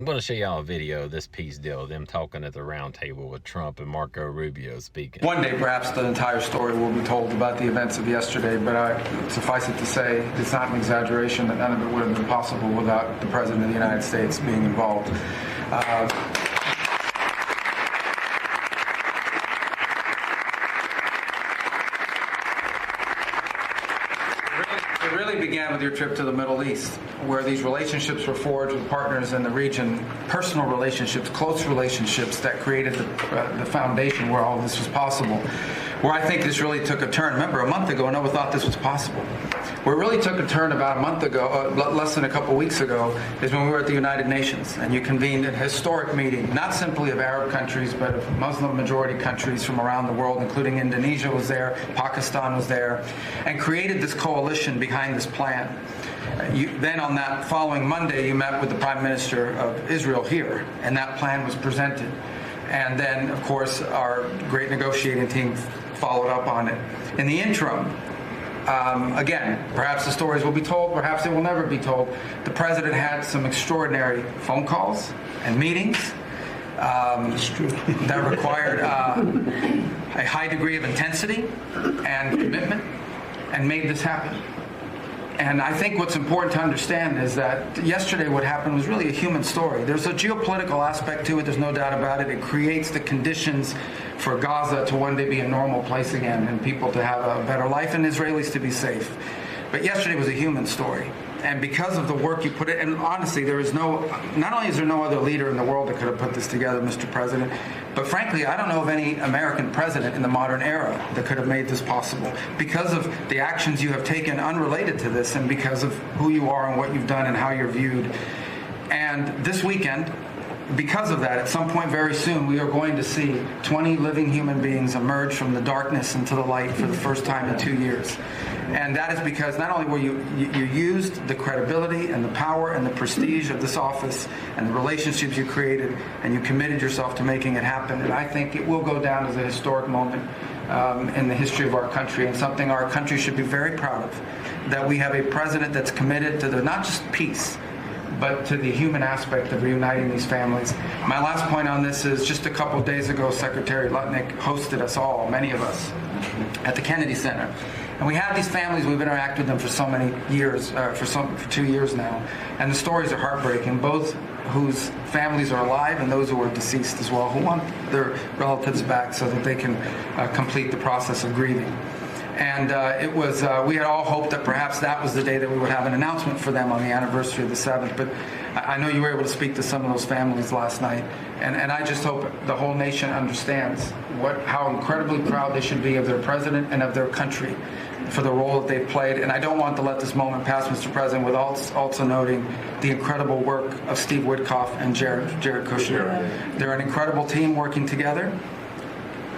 I'm going to show y'all a video of this peace deal, them talking at the round table with Trump and Marco Rubio speaking. One day, perhaps the entire story will be told about the events of yesterday, but suffice it to say, it's not an exaggeration that none of it would have been possible without the President of the United States being involved. It really began with your trip to the Middle East, where these relationships were forged with partners in the region, personal relationships, close relationships that created the foundation where all this was possible. Where I think this really took a turn. Remember, a month ago, no one thought this was possible. Where it really took a turn about a month ago, less than a couple weeks ago, is when we were at the United Nations, and you convened a historic meeting, not simply of Arab countries, but of Muslim-majority countries from around the world, including Indonesia was there, Pakistan was there, and created this coalition behind this plan. Then on that following Monday, you met with the Prime Minister of Israel here, and that plan was presented. And then, of course, our great negotiating team followed up on it. In the interim, again, perhaps the stories will be told, perhaps they will never be told. The President had some extraordinary phone calls and meetings that required a high degree of intensity and commitment and made this happen. And I think what's important to understand is that yesterday what happened was really a human story. There's a geopolitical aspect to it, there's no doubt about it. It creates the conditions for Gaza to one day be a normal place again and people to have a better life and Israelis to be safe. But yesterday was a human story. And because of the work you put in, and honestly, not only is there no other leader in the world that could have put this together, Mr. President, but frankly, I don't know of any American president in the modern era that could have made this possible because of the actions you have taken unrelated to this and because of who you are and what you've done and how you're viewed. And this weekend, because of that, at some point very soon, we are going to see 20 living human beings emerge from the darkness into the light for the first time in 2 years. And that is because not only were you used the credibility and the power and the prestige of this office and the relationships you created, and you committed yourself to making it happen. And I think it will go down as a historic moment in the history of our country and something our country should be very proud of, that we have a president that's committed to not just peace, but to the human aspect of reuniting these families. My last point on this is just a couple of days ago, Secretary Lutnick hosted us all, many of us, at the Kennedy Center. And we have these families, we've interacted with them for so many years, for 2 years now. And the stories are heartbreaking, both whose families are alive and those who are deceased as well, who want their relatives back so that they can complete the process of grieving. And we had all hoped that perhaps that was the day that we would have an announcement for them on the anniversary of the 7th. But I know you were able to speak to some of those families last night. And I just hope the whole nation understands how incredibly proud they should be of their president and of their country for the role that they've played. And I don't want to let this moment pass, Mr. President, without also noting the incredible work of Steve Witkoff and Jared Kushner. They're an incredible team working together,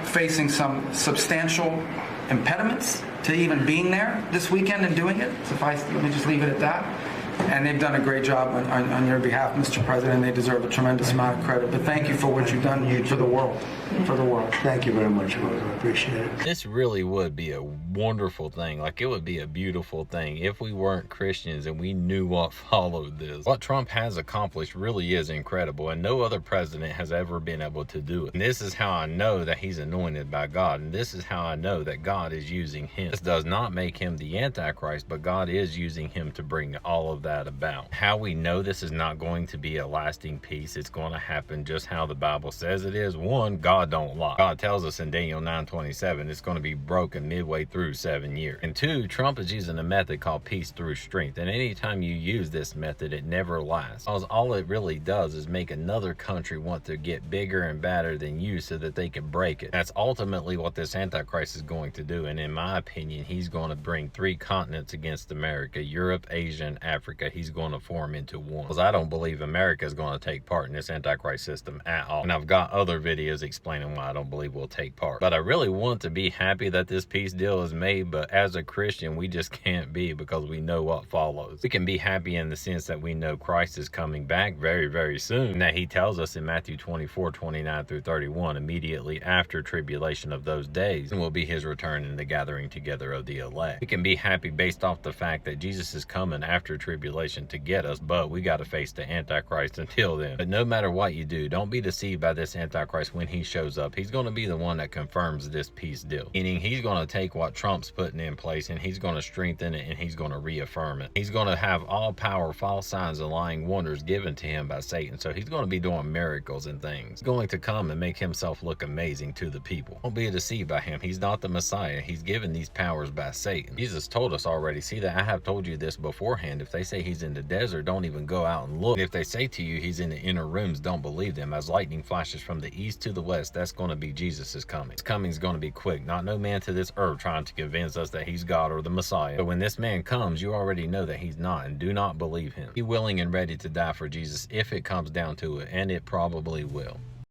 facing some substantial impediments to even being there this weekend and doing it. Let me just leave it at that. And they've done a great job on your behalf, Mr. President. They deserve a tremendous amount of credit. But thank you for what you've done for the world. For the world. Thank you very much, Marco. I appreciate it. This really would be a wonderful thing. Like, it would be a beautiful thing if we weren't Christians and we knew what followed this. What Trump has accomplished really is incredible, and no other president has ever been able to do it. And this is how I know that he's anointed by God, and this is how I know that God is using him. This does not make him the Antichrist, but God is using him to bring all of that about. How we know this is not going to be a lasting peace, it's going to happen just how the Bible says it is. One, God don't lie. God tells us in Daniel 9:27 it's going to be broken midway through 7 years. And two, Trump is using a method called peace through strength. And anytime you use this method, it never lasts. Because all it really does is make another country want to get bigger and badder than you so that they can break it. That's ultimately what this Antichrist is going to do. And in my opinion, he's going to bring 3 continents against America: Europe, Asia, and Africa. He's going to form into one. Because I don't believe America is going to take part in this Antichrist system at all. And I've got other videos explaining why I don't believe we'll take part. But I really want to be happy that this peace deal is made, but as a Christian, we just can't be, because we know what follows. We can be happy in the sense that we know Christ is coming back very, very soon. That he tells us in Matthew 24:29-31, immediately after tribulation of those days, and will be his return and the gathering together of the elect. We can be happy based off the fact that Jesus is coming after tribulation tribulation to get us, but we got to face the Antichrist until then. But no matter what you do, don't be deceived by this Antichrist when he shows up. He's going to be the one that confirms this peace deal, meaning he's going to take what Trump's putting in place and he's going to strengthen it and he's going to reaffirm it. He's going to have all power, false signs, and lying wonders given to him by Satan. So he's going to be doing miracles and things. He's going to come and make himself look amazing to the people. Don't be deceived by him. He's not the Messiah. He's given these powers by Satan. Jesus told us already. See that I have told you this beforehand. If they say he's in the desert, don't even go out and look. If they say to you he's in the inner rooms, don't believe them. As lightning flashes from the east to the west, that's going to be Jesus' coming. His coming is going to be quick. Not no man to this earth trying to convince us that he's God or the Messiah. But when this man comes, you already know that he's not, and do not believe him. Be willing and ready to die for Jesus if it comes down to it, and it probably will.